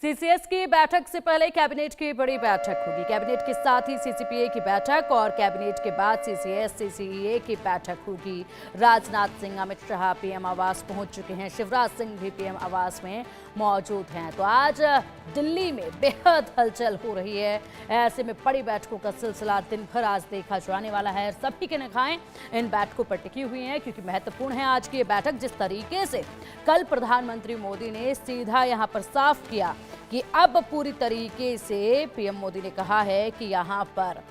CCS की बैठक से पहले कैबिनेट की बड़ी बैठक होगी। कैबिनेट के साथ ही सीसीपीए की बैठक और कैबिनेट के बाद सीसीएस सीसीईए की बैठक होगी। राजनाथ सिंह, अमित शाह पीएम आवास पहुंच चुके हैं। शिवराज सिंह भी पीएम आवास में मौजूद हैं। तो आज दिल्ली में बेहद हलचल हो रही है। ऐसे में बड़ी बैठकों का सिलसिला दिन भर आज देखा जाने वाला है। सभी की निगाहें इन बैठकों पर टिकी हुई हैं क्योंकि महत्वपूर्ण है आज की ये बैठक। जिस तरीके से कल प्रधानमंत्री मोदी ने सीधा यहां पर साफ किया कि अब पूरी तरीके से पीएम मोदी ने कहा है कि यहां पर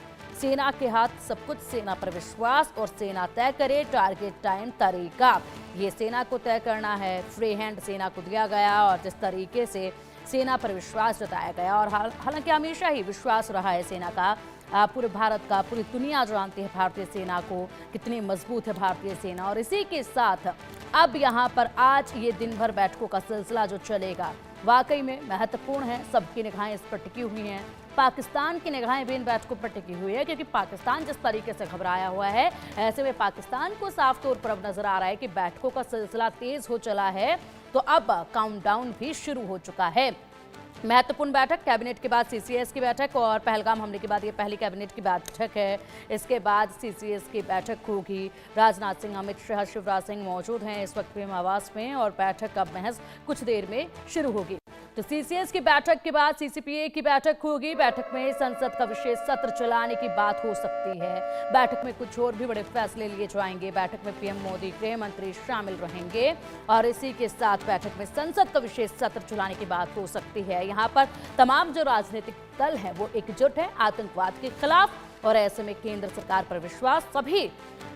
सेना के हाथ सब कुछ, सेना पर विश्वास और सेना तय करे टारगेट, टाइम, तरीका। ये सेना को तय करना है। फ्री हैंड सेना को दिया गया और जिस तरीके से सेना पर विश्वास जताया गया और हालांकि हमेशा ही विश्वास रहा है सेना का, पूरे भारत का, पूरी दुनिया जानती है भारतीय सेना को, कितनी मजबूत है भारतीय सेना। और इसी के साथ अब यहाँ पर आज ये दिन भर बैठकों का सिलसिला जो चलेगा वाकई में महत्वपूर्ण है। सबकी निगाहें इस पर टिकी हुई हैं। पाकिस्तान की निगाहें भी इन बैठकों पर टिकी हुई है क्योंकि पाकिस्तान जिस तरीके से घबराया हुआ है, ऐसे में पाकिस्तान को साफ तौर पर अब नजर आ रहा है कि बैठकों का सिलसिला तेज हो चला है। तो अब काउंटडाउन भी शुरू हो चुका है। महत्वपूर्ण बैठक, कैबिनेट के बाद सीसीएस की बैठक और पहलगाम हमले के बाद ये पहली कैबिनेट की बैठक है। इसके बाद सीसीएस की बैठक होगी। राजनाथ सिंह, अमित शाह, शिवराज सिंह मौजूद हैं इस वक्त पीएम आवास में और बैठक अब महज कुछ देर में शुरू होगी। तो सीसीएस की बैठक के बाद सीसीपीए की बैठक होगी। बैठक में संसद का विशेष सत्र चलाने की बात हो सकती है। बैठक में कुछ और भी बड़े फैसले लिए जाएंगे। बैठक में पीएम मोदी, गृह मंत्री शामिल रहेंगे और इसी के साथ बैठक में संसद का विशेष सत्र चलाने की बात हो सकती है। यहाँ पर तमाम जो राजनीतिक दल हैं वो एकजुट है आतंकवाद के खिलाफ और ऐसे में केंद्र सरकार पर विश्वास सभी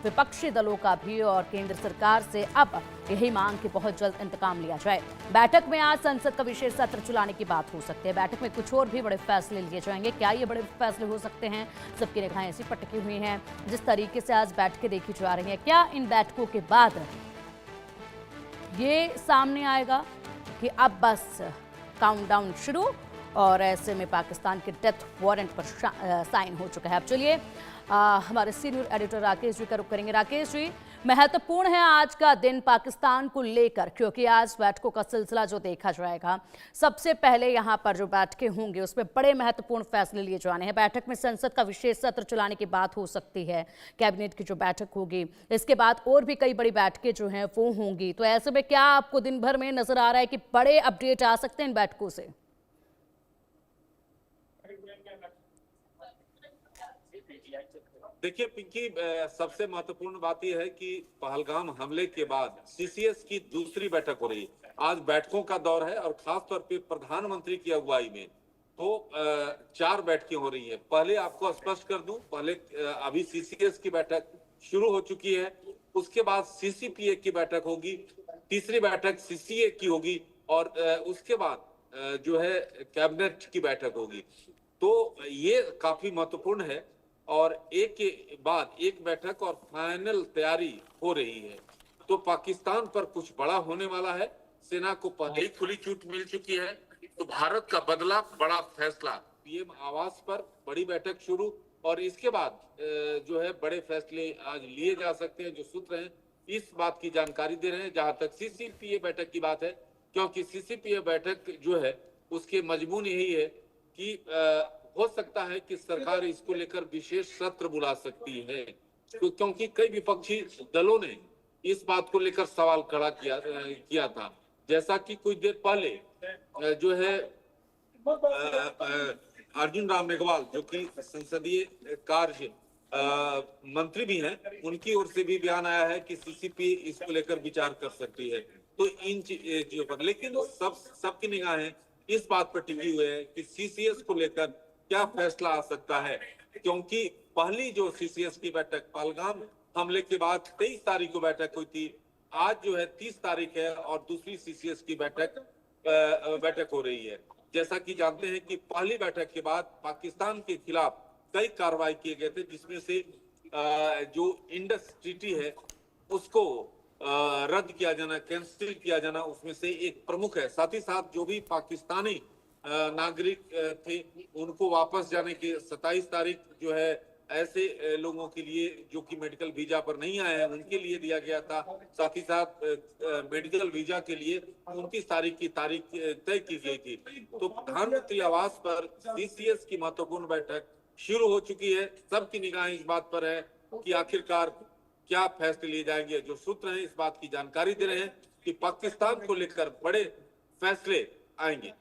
विपक्षी दलों का भी और केंद्र सरकार से अब यही मांग कि बहुत जल्द इंतकाम लिया जाए। बैठक में आज संसद का विशेष सत्र चलाने की बात हो सकती है। बैठक में कुछ और भी बड़े फैसले लिए जाएंगे। क्या ये बड़े फैसले हो सकते हैं? सबकी निगाहें इसी पर टिकी हुई हैं। जिस तरीके से आज बैठकें देखी जा रही हैं, क्या इन बैठकों के बाद ये सामने आएगा कि अब बस काउंटडाउन शुरू और ऐसे में पाकिस्तान के डेथ वारंट पर साइन हो चुका है। अब चलिए हमारे सीनियर एडिटर राकेश जी का रुख करेंगे। राकेश जी, महत्वपूर्ण है आज का दिन पाकिस्तान को लेकर क्योंकि आज बैठकों का सिलसिला जो देखा जाएगा, सबसे पहले यहाँ पर जो बैठकें होंगी उसमें बड़े महत्वपूर्ण फैसले लिए जाने हैं। बैठक में संसद का विशेष सत्र चलाने की बात हो सकती है। कैबिनेट की जो बैठक होगी, इसके बाद और भी कई बड़ी बैठकें जो हैं वो होंगी। तो ऐसे में क्या आपको दिन भर में नजर आ रहा है कि बड़े अपडेट आ सकते हैं इन बैठकों से? देखिए पिंकी, सबसे महत्वपूर्ण बात यह है कि पहलगाम हमले के बाद सीसीएस की दूसरी बैठक हो रही है। आज बैठकों का दौर है और खास तौर पे प्रधानमंत्री की अगुवाई में तो 4 बैठकें हो रही है। पहले आपको स्पष्ट कर दूं, पहले अभी सीसीएस की बैठक शुरू हो चुकी है, उसके बाद सीसीपीए की बैठक होगी, तीसरी बैठक सीसीए की होगी और उसके बाद जो है कैबिनेट की बैठक होगी। तो ये काफी महत्वपूर्ण है और एक के बाद एक बैठक और फाइनल तैयारी हो रही है। तो पाकिस्तान पर कुछ बड़ा होने वाला है। सेना को पहले ही खुली छूट मिल चुकी है। तो भारत का बदला, बड़ा फैसला, पीएम आवास पर बड़ी बैठक शुरू और इसके बाद जो है बड़े फैसले आज लिए जा सकते हैं। जो सूत्र हैं इस बात की जानकारी दे रहे हैं। जहां तक सीसीपीए बैठक की बात है, क्योंकि सीसीपीए बैठक जो है उसके मजमून यही है कि हो सकता है कि सरकार इसको लेकर विशेष सत्र बुला सकती है, क्योंकि कई विपक्षी दलों ने इस बात को लेकर सवाल खड़ा किया था। जैसा कि कुछ देर पहले जो है अर्जुन राम मेघवाल, जो कि संसदीय कार्य मंत्री भी हैं, उनकी ओर से भी बयान आया है कि सीसीपी इसको लेकर विचार कर सकती है। तो इन चीजों पर लेकिन सबकी निगाहें इस बात पर टिकी हुई है कि सीसीएस को लेकर क्या फैसला आ सकता है, क्योंकि पहली जो सीसीएस की बैठक पहलगाम हमले के बाद 23 तारीख को बैठक हुई थी। आज जो है 30 तारीख है और दूसरी सीसीएस की बैठक हो रही है। जैसा कि जानते हैं कि पहली बैठक के बाद पाकिस्तान के खिलाफ कई कार्रवाई किए गए थे, जिसमें से जो इंडस ट्रीटी है उसको रद्द किया जाना, कैंसिल किया जाना, उसमें से एक प्रमुख है। साथ ही साथ जो भी पाकिस्तानी नागरिक थे उनको वापस जाने की 27 तारीख जो है ऐसे लोगों के लिए जो कि मेडिकल वीजा पर नहीं आए हैं उनके लिए दिया गया था। साथ ही साथ मेडिकल वीजा के लिए 29 तारीख की तारीख तय की गई थी। तो प्रधानमंत्री आवास पर सीसीएस की महत्वपूर्ण बैठक शुरू हो चुकी है। सबकी निगाहें इस बात पर है कि आखिरकार क्या फैसले लिए जाएंगे। जो सूत्र हैं इस बात की जानकारी दे रहे हैं कि पाकिस्तान को लेकर बड़े फैसले आएंगे।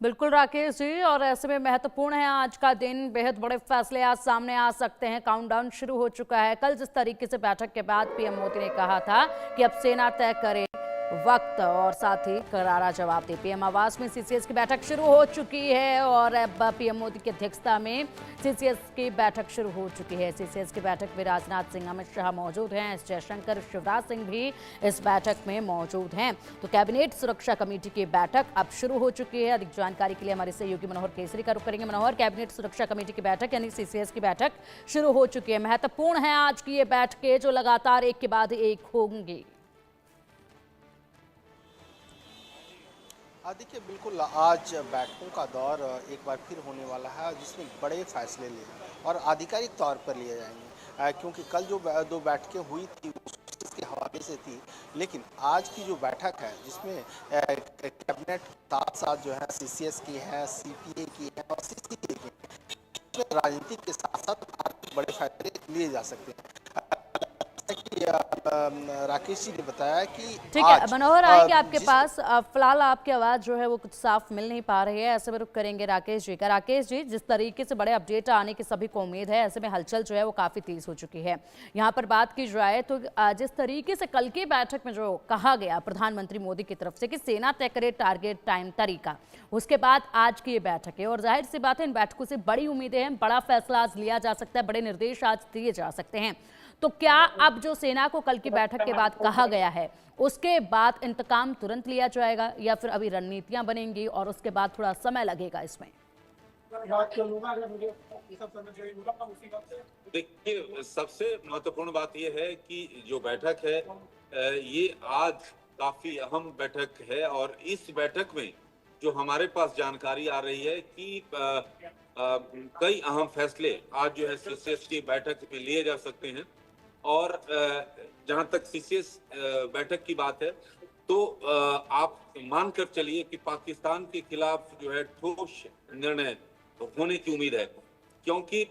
बिल्कुल राकेश जी, और ऐसे में महत्वपूर्ण है आज का दिन, बेहद बड़े फैसले आज सामने आ सकते हैं। काउंटडाउन शुरू हो चुका है। कल जिस तरीके से बैठक के बाद पीएम मोदी ने कहा था कि अब सेना तय करे वक्त और साथ ही करारा जवाब दे। पीएम आवास में सीसीएस की बैठक शुरू हो चुकी है और अब पीएम मोदी की अध्यक्षता में सीसीएस की बैठक शुरू हो चुकी है। सीसीएस की बैठक में राजनाथ सिंह, अमित शाह मौजूद हैं। एस जयशंकर, शिवराज सिंह भी इस बैठक में मौजूद हैं। तो कैबिनेट सुरक्षा कमेटी की बैठक अब शुरू हो चुकी है। अधिक जानकारी के लिए हमारे सहयोगी मनोहर केसरी का रुख करेंगे। मनोहर, कैबिनेट सुरक्षा कमेटी की बैठक यानी सीसीएस की बैठक शुरू हो चुकी है। महत्वपूर्ण है आज की ये बैठकें जो लगातार एक के बाद एक होंगी। देखिए, बिल्कुल आज बैठकों का दौर एक बार फिर होने वाला है जिसमें बड़े फैसले लिए और आधिकारिक तौर पर लिए जाएंगे, क्योंकि कल जो दो बैठकें हुई थी उसके हवाले से थी, लेकिन आज की जो बैठक है जिसमें कैबिनेट साथ साथ जो है सीसीएस की है, सीपीए की है और सीसीए की है, राजनीति के साथ साथ आज बड़े फैसले लिए जा सकते हैं। राकेश जी ने बताया कि ठीक है मनोहर, आएंगे आपके पास। फिलहाल आपकी आवाज जो है वो कुछ साफ मिल नहीं पा रही है, ऐसे में रुक करेंगे राकेश जी का। राकेश जी, जिस तरीके से बड़े अपडेट आने की सभी को उम्मीद है, ऐसे में हलचल जो है वो काफी तेज हो चुकी है। यहाँ पर बात की जाए तो जिस तरीके से कल की बैठक में जो कहा गया प्रधानमंत्री मोदी की तरफ से कि सेना तय करे टारगेट, टाइम, तरीका, उसके बाद आज की ये बैठक है और जाहिर सी बात है इन बैठकों से बड़ी उम्मीदें हैं। बड़ा फैसला आज लिया जा सकता है, बड़े निर्देश आज दिए जा सकते हैं। तो क्या अब जो सेना को कल की बैठक के बाद कहा गया है उसके बाद इंतकाम तुरंत लिया जाएगा या फिर अभी रणनीतियां बनेंगी और उसके बाद थोड़ा समय लगेगा इसमें? देखिए, सबसे महत्वपूर्ण बात यह है कि जो बैठक है ये आज काफी अहम बैठक है और इस बैठक में जो हमारे पास जानकारी आ रही है कि कई अहम फैसले आज जो है सीसीएस की बैठक में लिए जा सकते हैं। और जहां तक सीसीएस बैठक की बात है तो आप मानकर चलिए कि पाकिस्तान के खिलाफ जो है ठोस निर्णय होने की उम्मीद है, क्योंकि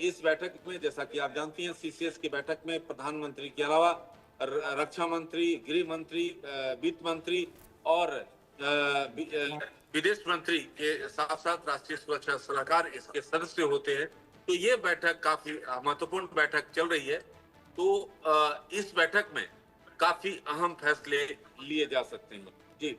इस बैठक में जैसा कि आप जानती हैं सीसीएस की बैठक में प्रधानमंत्री के अलावा रक्षा मंत्री, गृह मंत्री, वित्त मंत्री और विदेश मंत्री के साथ साथ राष्ट्रीय सुरक्षा सलाहकार इसके सदस्य होते हैं। तो ये बैठक काफी महत्वपूर्ण बैठक चल रही है। तो इस बैठक में काफी अहम फैसले लिए जा सकते हैं। जी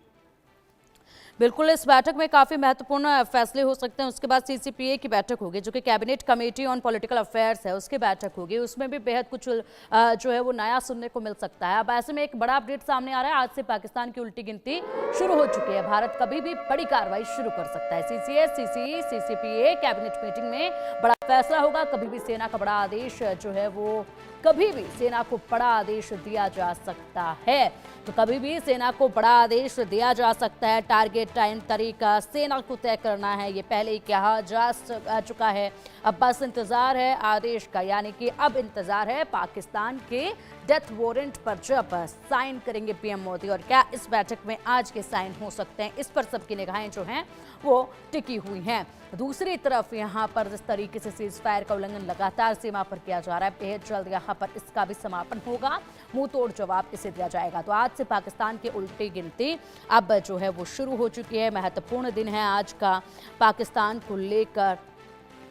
बिल्कुल, इस बैठक में काफी महत्वपूर्ण फैसले हो सकते हैं। उसके बाद सीसीपीए की बैठक होगी जो कि cabinet committee on political affairs है, उसकी बैठक होगी। उसमें भी बेहद कुछ जो है वो नया सुनने को मिल सकता है। अब ऐसे में एक बड़ा अपडेट सामने आ रहा है, आज से पाकिस्तान की उल्टी गिनती शुरू हो चुकी है। भारत कभी भी बड़ी कार्रवाई शुरू कर सकता है। CCS, CCE, CCPA cabinet meeting में बड़ा फैसला होगा। कभी भी सेना का बड़ा आदेश जो है वो कभी भी सेना को बड़ा आदेश दिया जा सकता है। तो कभी भी सेना को बड़ा आदेश दिया जा सकता है। टारगेट, टाइम, तरीका सेना को तय करना है, ये पहले ही कहा जा चुका है। अब बस इंतजार है आदेश का, यानी कि अब इंतजार है पाकिस्तान के डेथ वारंट पर जब साइन करेंगे पीएम मोदी। और क्या इस बैठक में आज के साइन हो सकते हैं, इस पर सबकी निगाहें जो हैं वो टिकी हुई हैं। दूसरी तरफ यहाँ पर जिस तरीके से सीज फायर का उल्लंघन लगातार सीमा पर किया जा रहा है, बेहद जल्द यहाँ पर इसका भी समापन होगा, मुंह तोड़ जवाब इसे दिया जाएगा। तो आज से पाकिस्तान की उल्टी गिनती अब जो है वो शुरू हो चुकी है। महत्वपूर्ण दिन है आज का पाकिस्तान को लेकर,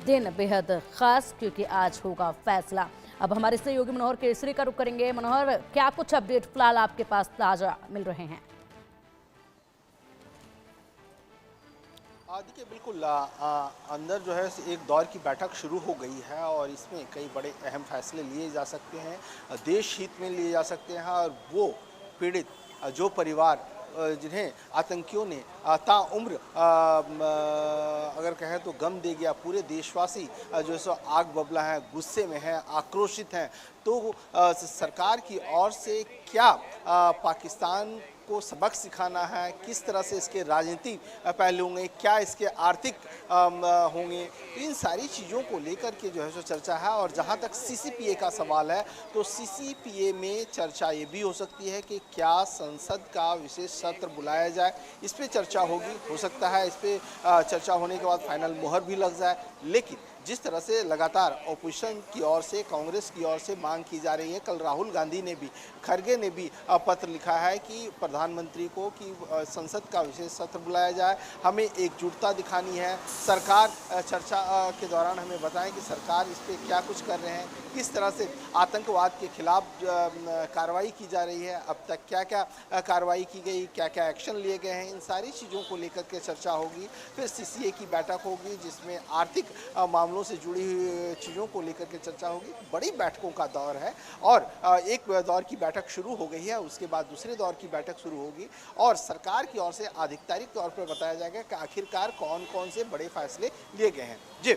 दिन बेहद खास क्योंकि आज होगा फैसला। अब हमारे सहयोगी मनोहर केसरी का रुख करेंगे। मनोहर, क्या कुछ अपडेट फिलहाल आपके पास ताजा मिल रहे हैं? देखिए, बिल्कुल अंदर जो है एक दौर की बैठक शुरू हो गई है और इसमें कई बड़े अहम फैसले लिए जा सकते हैं, देश हित में लिए जा सकते हैं। और वो पीड़ित जो परिवार जिन्हें आतंकियों ने ताउम्र अगर कहें तो गम दे गया, पूरे देशवासी जो है आग बबला हैं, गुस्से में हैं, आक्रोशित हैं। तो सरकार की ओर से क्या पाकिस्तान को सबक सिखाना है, किस तरह से इसके राजनीतिक पहलू होंगे, क्या इसके आर्थिक होंगे, इन सारी चीज़ों को लेकर के जो है सो चर्चा है। और जहाँ तक सीसीपीए का सवाल है तो सीसीपीए में चर्चा ये भी हो सकती है कि क्या संसद का विशेष सत्र बुलाया जाए, इस पर चर्चा होगी। हो सकता है इस पर चर्चा होने के बाद फाइनल मुहर भी लग जाए। लेकिन जिस तरह से लगातार ऑपोजिशन की ओर से, कांग्रेस की ओर से मांग की जा रही है, कल राहुल गांधी ने भी, खरगे ने भी पत्र लिखा है कि प्रधानमंत्री को कि संसद का विशेष सत्र बुलाया जाए, हमें एकजुटता दिखानी है। सरकार चर्चा के दौरान हमें बताएं कि सरकार इस पर क्या कुछ कर रहे हैं, किस तरह से आतंकवाद के खिलाफ कार्रवाई की जा रही है, अब तक क्या क्या कार्रवाई की गई, क्या क्या एक्शन लिए गए हैं, इन सारी चीज़ों को लेकर के चर्चा होगी। फिर सीसीए की बैठक होगी जिसमें आर्थिक मामलों से जुड़ी हुई चीज़ों को लेकर के चर्चा होगी। बड़ी बैठकों का दौर है और एक दौर की बैठक शुरू हो गई है, उसके बाद दूसरे दौर की बैठक शुरू होगी और सरकार की ओर से आधिकारिक तौर पर बताया जाएगा कि आखिरकार कौन कौन से बड़े फैसले लिए गए हैं। जी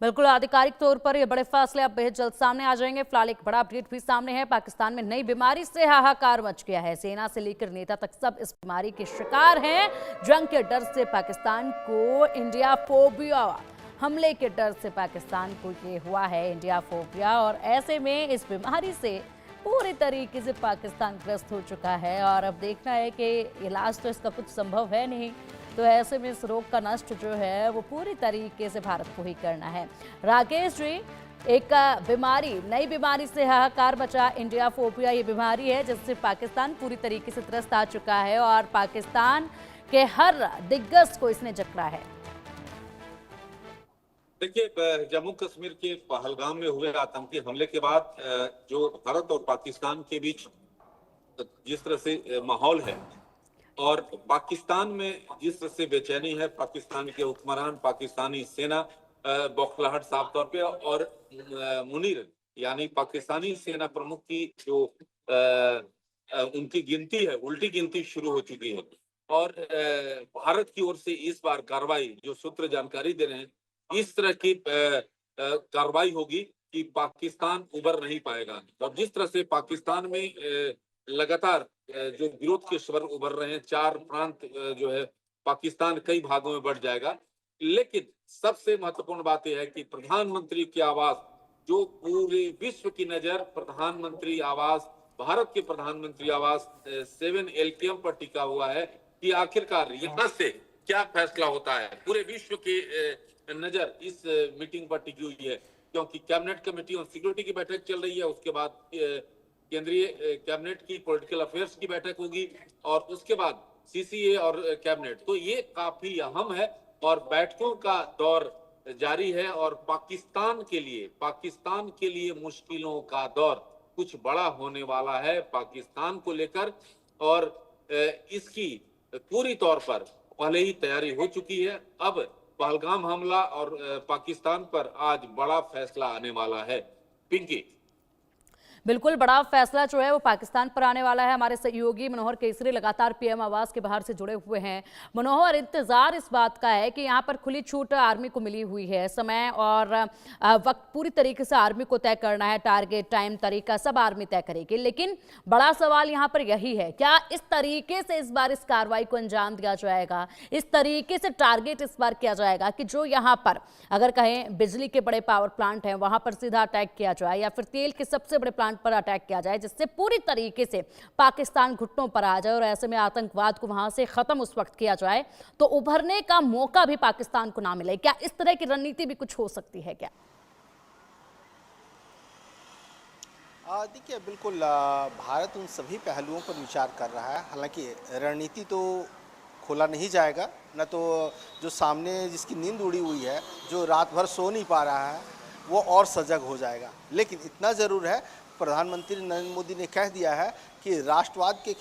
बिल्कुल, आधिकारिक तौर पर ये बड़े फैसले अब बेहद जल्द सामने आ जाएंगे। फिलहाल एक बड़ा अपडेट भी सामने है। पाकिस्तान में नई बीमारी से हाहाकार मच गया है। सेना से लेकर नेता तक सब इस बीमारी के शिकार हैं। जंग के डर से पाकिस्तान को इंडिया फोबिया, हमले के डर से पाकिस्तान को ये हुआ है इंडिया फोबिया। और ऐसे में इस बीमारी से पूरी तरीके से पाकिस्तान ग्रस्त हो चुका है और अब देखना है कि इलाज तो इसका कुछ संभव है नहीं, तो ऐसे में इस रोग का नष्ट जो है वो पूरी तरीके से भारत को ही करना है। राकेश जी, एक बीमारी, नई बीमारी से हाहाकार मचा, इंडिया फोबिया ये बीमारी है जिससे पाकिस्तान पूरी तरीके से त्रस्त आ चुका है और पाकिस्तान के हर दिग्गज को इसने जकड़ा है। देखिए, जम्मू कश्मीर के पहलगाम में हुए आतंकी हमले के बाद जो भारत और पाकिस्तान के बीच जिस तरह से माहौल है और पाकिस्तान में जिस तरह से बेचैनी है, पाकिस्तान के हुक्मरान, पाकिस्तानी सेना बौखलाहट साफ तौर पे और मुनीर यानी पाकिस्तानी सेना प्रमुख की जो उनकी गिनती है, उल्टी गिनती शुरू हो चुकी है। और भारत की ओर से इस बार कार्रवाई, जो सूत्र जानकारी दे रहे हैं, इस तरह की कार्रवाई होगी कि पाकिस्तान उबर नहीं पाएगा। और जिस तरह से पाकिस्तान में लगातार जो विरोध के स्वर उभर रहे हैं, 4 प्रांत जो है पाकिस्तान कई भागों में बढ़ जाएगा। लेकिन सबसे महत्वपूर्ण बात यह है कि प्रधानमंत्री की आवाज, जो पूरे विश्व की नजर प्रधानमंत्री आवाज, भारत के प्रधानमंत्री आवाज 7 LTM पर टिका हुआ है कि आखिरकार यहाँ से क्या फैसला होता है। पूरे विश्व की नजर इस मीटिंग पर टिकी हुई है क्योंकि कैबिनेट कमेटी ऑन सिक्योरिटी की बैठक चल रही है, उसके बाद केंद्रीय कैबिनेट की पॉलिटिकल अफेयर्स की बैठक होगी और उसके बाद सीसीए और कैबिनेट। तो ये काफी अहम है और बैठकों का दौर जारी है और पाकिस्तान के लिए मुश्किलों का दौर कुछ बड़ा होने वाला है पाकिस्तान को लेकर। और इसकी पूरी तौर पर पहले ही तैयारी हो चुकी है। अब पहलगाम हमला और पाकिस्तान पर आज बड़ा फैसला आने वाला है। पिंकी, बिल्कुल, बड़ा फैसला जो है वो पाकिस्तान पर आने वाला है। हमारे सहयोगी मनोहर केसरी लगातार पीएम आवास के बाहर से जुड़े हुए हैं। मनोहर, इंतजार इस बात का है कि यहाँ पर खुली छूट आर्मी को मिली हुई है, समय और वक्त पूरी तरीके से आर्मी को तय करना है, टारगेट, टाइम, तरीका सब आर्मी तय करेगी। लेकिन बड़ा सवाल यहाँ पर यही है, क्या इस तरीके से इस बार इस कार्रवाई को अंजाम दिया जाएगा, इस तरीके से टारगेट इस बार किया जाएगा कि जो यहाँ पर अगर कहें बिजली के बड़े पावर प्लांट हैं वहां पर सीधा अटैक किया जाए या फिर तेल के सबसे बड़े प्लांट पर अटैक किया जाए, जिससे पूरी तरीके से पाकिस्तान घुटनों पर आ जाए और ऐसे में आतंकवाद को वहां से खत्म उस वक्त किया जाए तो उभरने का मौका भी पाकिस्तान को ना मिले। क्या इस तरह की रणनीति भी कुछ हो सकती है क्या? देखिए, बिल्कुल भारत उन सभी पहलुओं पर विचार कर रहा है। हालांकि रणनीति तो खोला नहीं जाएगा, न तो जो सामने जिसकी नींद उड़ी हुई है, जो रात भर सो नहीं पा रहा है, वो और सजग हो जाएगा। लेकिन इतना ज़रूर है, प्रधानमंत्री नरेंद्र मोदी ने कह दिया है कि राष्ट्रवाद के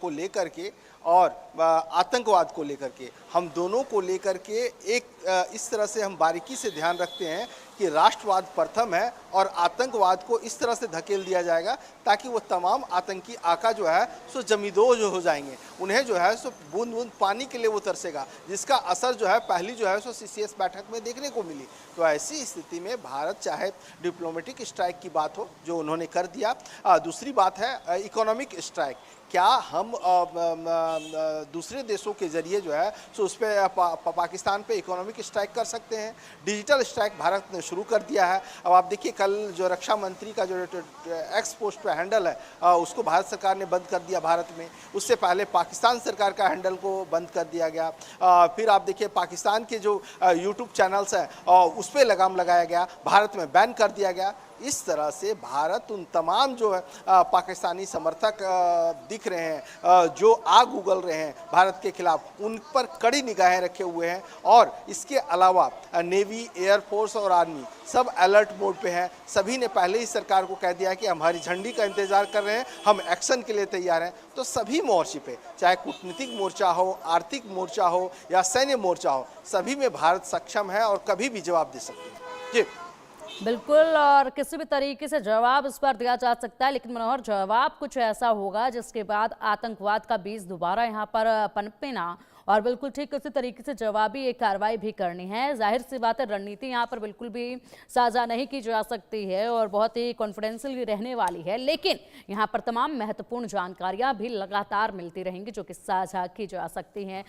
को लेकर के और आतंकवाद को लेकर के, हम दोनों को लेकर के एक इस तरह से हम बारीकी से ध्यान रखते हैं कि राष्ट्रवाद प्रथम है और आतंकवाद को इस तरह से धकेल दिया जाएगा ताकि वो तमाम आतंकी आका जो है सो जमींदोज हो जाएंगे। उन्हें जो है सो बूंद बूंद पानी के लिए वो तरसेगा, जिसका असर जो है पहली जो है सो सीसीएस बैठक में देखने को मिली। तो ऐसी स्थिति में भारत चाहे डिप्लोमेटिक स्ट्राइक की बात हो जो उन्होंने कर दिया, दूसरी बात है इकोनॉमिक स्ट्राइक। क्या हम दूसरे देशों के जरिए जो है सो उस पर पाकिस्तान पे इकोनॉमिक स्ट्राइक कर सकते हैं? डिजिटल स्ट्राइक भारत ने शुरू कर दिया है। अब आप देखिए कल जो रक्षा मंत्री का जो एक्स पोस्ट पे हैंडल है उसको भारत सरकार ने बंद कर दिया भारत में। उससे पहले पाकिस्तान सरकार का हैंडल को बंद कर दिया गया। फिर आप देखिए पाकिस्तान के जो यूट्यूब चैनल्स हैं उस पर लगाम लगाया गया, भारत में बैन कर दिया गया। इस तरह से भारत उन तमाम जो है पाकिस्तानी समर्थक दिख रहे हैं जो आग उगल रहे हैं भारत के खिलाफ, उन पर कड़ी निगाहें रखे हुए हैं। और इसके अलावा नेवी, एयरफोर्स और आर्मी सब अलर्ट मोड पे हैं। सभी ने पहले ही सरकार को कह दिया कि हम हरी झंडी का इंतजार कर रहे हैं, हम एक्शन के लिए तैयार हैं। तो सभी मोर्चे पे, चाहे कूटनीतिक मोर्चा हो, आर्थिक मोर्चा हो या सैन्य मोर्चा हो, सभी में भारत सक्षम है और कभी भी जवाब दे सकती है। जी बिल्कुल, और किसी भी तरीके से जवाब इस पर दिया जा सकता है, लेकिन मनोहर जवाब कुछ ऐसा होगा जिसके बाद आतंकवाद का बीज दोबारा यहाँ पर पनपे ना, और बिल्कुल ठीक उसी तरीके से जवाबी एक कार्रवाई भी करनी है। जाहिर सी बात है रणनीति यहाँ पर बिल्कुल भी साझा नहीं की जा सकती है और बहुत ही कॉन्फिडेंशियल भी रहने वाली है, लेकिन यहाँ पर तमाम महत्वपूर्ण जानकारियाँ भी लगातार मिलती रहेंगी जो कि साझा की जा सकती हैं।